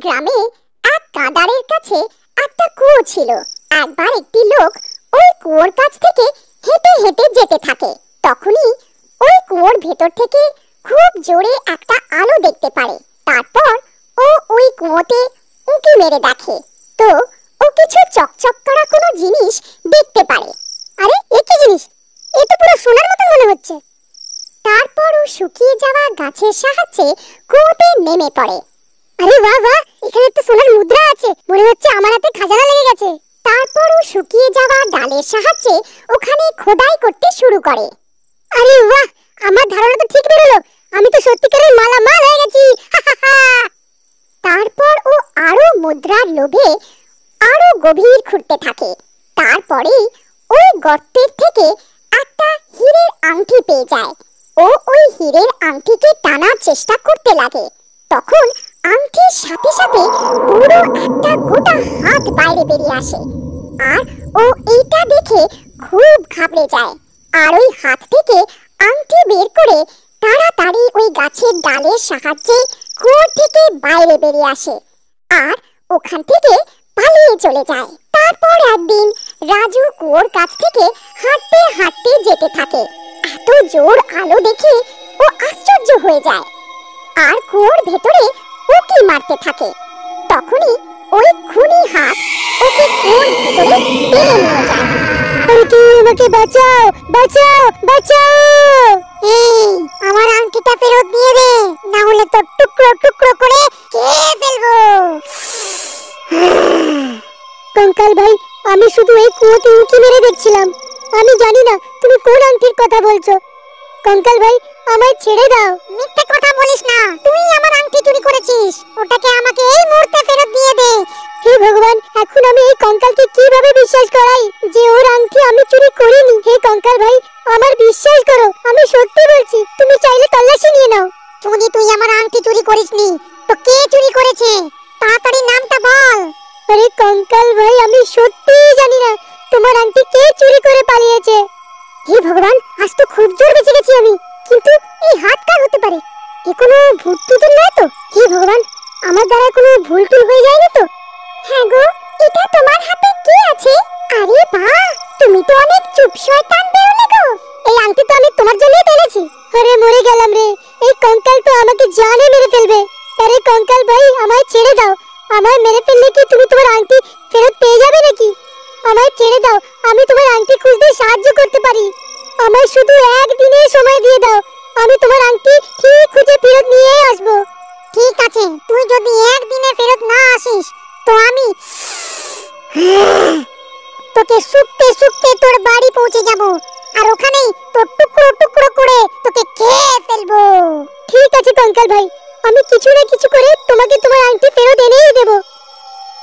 গ্রামে এক কাঁদারের কাছে একটা কুয়ো ছিল। একবার একটি লোক ওই কুয়োর কাছ থেকে হেঁটে হেঁটে যেতে থাকে। তখনই ওই কুয়োর ভেতর থেকে খুব জোরে একটা আলো দেখতে পারে। তারপর ও ওই কুয়োতে উঁকি মেরে দেখে, তো ও কিছু চকচক করা কোনো জিনিস দেখতে পারে। আরে এ কি জিনিস? এ তো পুরো সোনার মতো মনে হচ্ছে। তারপর ও শুকিয়ে যাওয়া গাছের সাহায্যে কুয়োতে নেমে পড়ে। আরে বাহ বাহ, এখানে তো সোনার মুদ্রা আছে, মনে হচ্ছে আমার হাতে খাজানা লেগে গেছে। তারপর ও শুকিয়ে যাওয়া ডালের সাহায্যে ওখানে খোদাই করতে শুরু করে। আরে বাহ, আমার ধারণা তো ঠিক বেরোলো, আমি তো সত্যিকারের মালামাল হয়ে গেছি। তারপর ও আরো মুদ্রার লোভে আরো গভীর খুঁড়তে থাকে। তারপরেই ওই গর্তের থেকে একটা হীরের আংটি পেয়ে যায়। ও ওই হীরের আংটিকে টানার চেষ্টা করতে লাগে। তখন আংটির সাথে সাথে পুরো একটা গোটা হাত বাইরে বেরিয়ে আসে। আর ও এইটা দেখে খুব ঘাবড়ে যায়। আর ওই হাত থেকে আংটি বের করে তাড়াতাড়ি ওই গাছের ডালের সাহায্যে কুয়োর থেকে বাইরে বেরিয়ে আসে আর ওখান থেকে পালিয়ে চলে যায়। তারপর একদিন রাজু কুয়োর কাছ থেকে হাঁটতে হাঁটতে যেতে থাকে। এত জোর আলো দেখে ও আশ্চর্য হয়ে যায় আর কুয়োর ভেতরে উঁকি মারতে থাকে। তখনই ওই খুনি হাত ওকে কুয়োর ভেতরে টেনে নিয়ে যায়। আমাকে বাঁচাও, বাঁচাও, বাঁচাও! এই আমার আংটিটা ফেরত দিয়ে দে, না হলে তো টুকরো টুকরো করে খেয়ে ফেলবো। কঙ্কাল ভাই, আমি শুধু এই কুয়োতে উঁকি মেরে দেখছিলাম, আমি জানি না তুমি কোন আংটির কথা বলছো। কঙ্কাল ভাই, আমায় ছেড়ে দাও। মিথ্যে কথা বলিস না, তুই আমার আংটি চুরি করেছিস, ওটাকে আমাকে এই মুহূর্তে ফেরত দিয়ে দে। হে ভগবান, এখন আমি এই কঙ্কালকে কিভাবে বিশ্বাস করাই যে ওর আংটি আমি চুরি করিনি? হে কঙ্কাল ভাই, আমার বিশ্বাস করো, আমি সত্যি বলছি, তুমি চাইলে তল্লাশি নিয়ে নাও। যদি তুই আমার আংটি চুরি করিসনি, তো কে চুরি করেছে? তাড়াতাড়ি নামটা বল। আরে কঙ্কাল ভাই, আমি সত্যিই জানি না তোমার আংটি কে চুরি করে পালিয়েছে। হে ভগবান, আজ তো খুব জোর বেঁচে গেছি আমি, কিন্তু এই হাত কার হতে পারে? এ কোনো ভূত টুতুর নয় তো? হে ভগবান, আমার দ্বারা কোনো ভুল টুল হয়ে যায়নি তো? হ্যাঁ গো, এটা তোমার হাতে কি আছে? আরে বাহ, তুমি তো অনেক চুপ শয়তান বেরোলে গো। এই আংটি তো আমি তোমার জন্যই পেয়েছি। আরে মরে গেলাম রে, এই কঙ্কাল তো আমাকে জানে মেরে ফেলবে। আরে কঙ্কাল ভাই, আমায় ছেড়ে দাও, আমায় মেরে ফেললে কি তুমি তোমার আংটি ফেরত পেয়ে যাবে নাকি? আমায় ছেড়ে দাও, আমি তোমার আংটি খুঁজতে সাহায্য করতে পারি। আমায় শুধু একদিনের সময় দিয়ে দাও, আমি তোমার আংটি ঠিক খুঁজে ফেরত নিয়ে আসবো। ঠিক আছে, তুই যদি একদিনে ফেরত না আসিস, তো আমি তোকে শুকতে শুকতে তোর বাড়ি পৌঁছে যাব, আর ওখানেই তোর টুকরো টুকরো করে তোকে খেয়ে ফেলবো। ঠিক আছে কঙ্কাল ভাই, আমি কিছু না কিছু করে তোমাকে তোমার আংটি ফেরত এনেই দেব।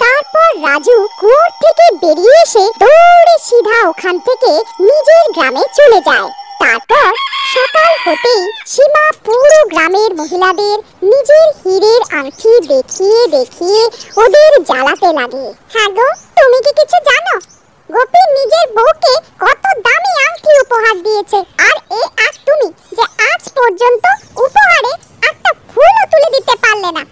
তারপর রাজু কুয়োর থেকে বেরিয়ে এসে দৌড়ে সিধা ওখান থেকে নিজের গ্রামে চলে যায়। তারপর সকাল হতেই সীমা পুরো গ্রামের মহিলাদের নিজের হীরের আংটি দেখিয়ে দেখিয়ে ওদের জ্বালাতে লাগে। হ্যাঁ গো, তুমি কি কিছু জানো? গোপী নিজের বউকে কত দামি আংটি উপহার দিয়েছে, আর আর তুমি যে আজ পর্যন্ত উপহারে একটা ফুলও তুলে দিতে পারলে না।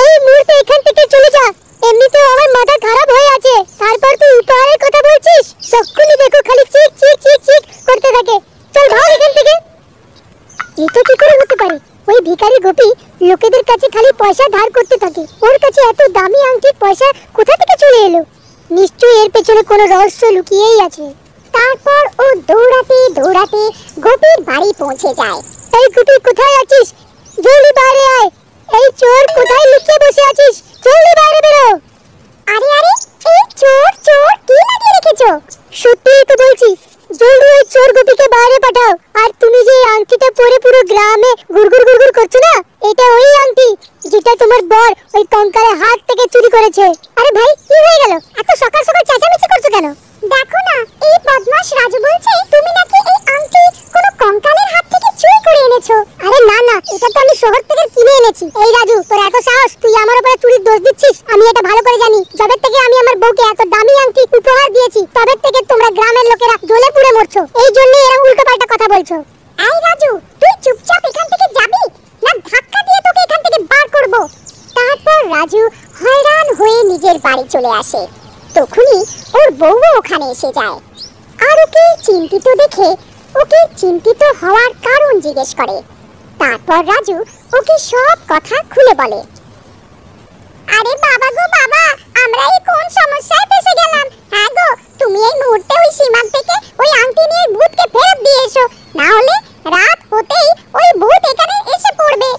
এই মুহূর্তে এখান থেকে চলে যা, এমনিতেও আমার মাথা খারাপ হয়ে আছে, তারপর তুই উপহারের কথা বলছিস? চক্ষুনি দেখো খালি চিক চিক চিক চিক করতে থাকে। চল ভাগ এখান থেকে। এটা কি করে হতে পারে? ওই ভিখারি গোপী লোকেদের কাছে খালি পয়সা ধার করতে থাকে, ওর কাছে এত দামি আংটির পয়সা কোথা থেকে চলে এলো? নিশ্চয়ই এর পেছনে কোনো রহস্য লুকিয়েই আছে। তারপর ও দৌড়াতে দৌড়াতে গোপীর বাড়ি পৌঁছে যায়। এই গোপী, কোথায় আছিস? জলদি বাইরে আয়। এই চোর, কোথায় লুকিয়ে বসে আছিস? জলদি বাইরে বেরো। আরে আরে, এই চোর চোর কি লাগিয়ে রেখেছো? সত্যিই তো বলছি, জলদি ওই চোর গোপীকে বাইরে পাঠাও। আর তুমি যে আংটিটা পরে পুরো গ্রামে গুড়গুড় গুড়গুড় করছো না, এটা ওই আংটি যেটা তোমার বর ওই কঙ্কালের হাত থেকে চুরি করেছে। আরে ভাই, কি হয়ে গেল? এত সকাল সকাল চেঁচামেচি করছো কেন? দেখো না, এই বদমাশ রাজু বলছে তুমি নাকি এই আংটি কোনো কঙ্কালের হাত থেকে চুরি করে এনেছো। আরে না না, এটা তো আমি শহর থেকে কিনে এনেছি। এই রাজু, তোর এত সাহস, তুই আমার উপরে চুরির দোষ দিচ্ছিস? আমি এটা ভালো করে জানি, যবে থেকে আমি আমার বউকে এত দামি আংটি উপহার দিয়েছি, তবে থেকে তোমরা গ্রামের লোকেরা জ্বলে পুড়ে মরছো, এই জন্যই এরকম উল্টোপাল্টা কথা বলছো। এই রাজু, তুই চুপচাপ এখান থেকে যাবি, না ধাক্কা দিয়ে তোকে এখান থেকে বার করব। তারপর রাজু চলে আসে। তখনই ওর বউও ওখানে এসে যায় আর ওকে চিন্তিত দেখে ওকে চিন্তিত হওয়ার কারণ জিজ্ঞেস করে। তারপর রাজু ওকে সব কথা খুলে বলে। আরে বাবা গো বাবা, আমরা এই কোন সমস্যায় ফেসে গেলাম। হ্যাঁ গো, তুমি এই মুহূর্তে ওই সীমান্ত থেকে ওই আংটি নিয়ে ভূতকে ফেরত দিয়ে এসো, না হলে রাত হতেই ওই ভূত এখানে এসে পড়বে।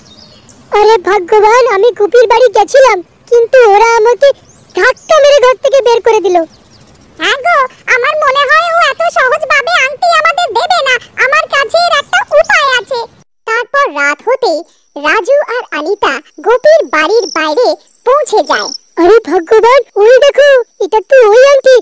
আরে ভগবান, আমি গুপির বাড়ি গেছিলাম, কিন্তু ওরা আমাকে ধাক্কা মেরে ঘর থেকে বের করে দিল। হ্যাঁ গো, আমার মনে হয় ও এত সহজভাবে আংটি আমাদের দেবে না। আমার কাছে এর একটা উপায় আছে। তারপর রাত হতেই রাজু আর আনিতা গোপীর বাড়ির বাইরে পৌঁছে যায়। আরে ভগবান, ওই দেখো, এটা তো ওই আংটি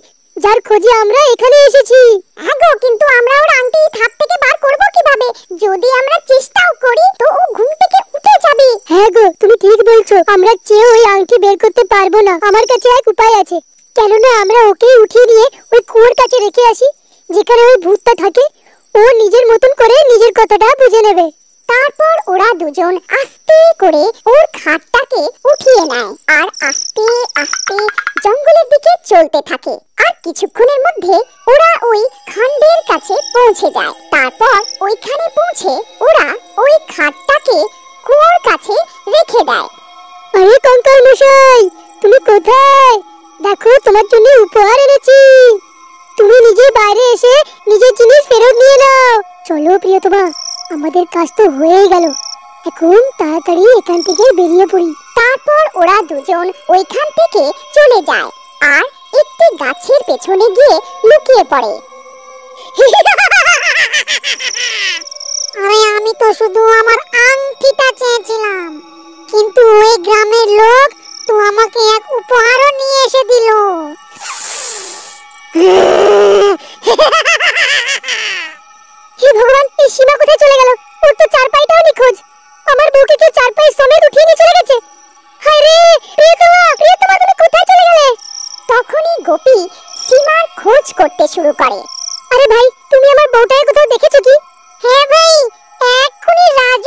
যার খোঁজে আমরা এখানে এসেছি। হ্যাঁ গো, কিন্তু আমরা ওর আংটি থাপ থেকে বার করব কিভাবে? যদি আমরা চেষ্টাও করি তো ও ঘুম থেকে উঠে যাবে। হ্যাঁ গো, তুমি ঠিক বলছো, আমরা চেয়ে ওই আংটি বের করতে পারবো না। আমার কাছে এক উপায় আছে, কেননা আমরা ওকে উঠিয়ে নিয়ে ওই কুয়োর কাছে রেখে আসি, যেখানে ওই ভূতটা থাকে। ও নিজের মতন করে নিজের কথাটা বুঝে নেবে। তারপর ওরা দুজন আস্তে করে ওর খাটটাকে উঠিয়ে নেয় আর আস্তে আস্তে জঙ্গলের দিকে চলতে থাকে। আর কিছুক্ষণের মধ্যে ওরা ওই খান্ডের কাছে পৌঁছে যায়। তারপর ওইখানে পৌঁছে ওরা ওই খাটটাকে কুয়োর কাছে রেখে দেয়। আরে কঙ্কাল মশাই, তুমি কোথায়? দেখো, তোমার জন্য উপহার এনেছি। তুমি নিজে বাইরে এসে নিজের জিনিস ফেরত নিয়ে নাও। চলো প্রিয়তমা, আমাদের কাজ তো হয়ে গেল, এখন তাড়াতাড়ি এখান থেকে বেরিয়ে পড়ি। তারপর ওরা দুজন ওইখান থেকে চলে যায় আর একটি গাছের পেছনে গিয়ে লুকিয়ে পড়ে। আরে আমি তো শুধু আমার আংটিটা চেয়েছিলাম, কিন্তু ওই গ্রামের লোক তো আমাকে এক উপহারও নিয়ে এসে দিল। হে ভগবান, এই সীমা কোথায় চলে গেল? ওর তো চার পাইটাও নিখোঁজ। আমার বউকে কেউ চার পাই সমেত উঠিয়ে নিয়ে চলে গেছে। হায় রে, প্রিয়তমা, প্রিয়তমা, তুমি কোথায় চলে গেলে? তখনই গোপী সীমার খোঁজ করতে শুরু করে। আরে ভাই, তুমি আমার বউটাকে কোথাও দেখেছো কি? হ্যাঁ ভাই, এক্ষুনি রাজু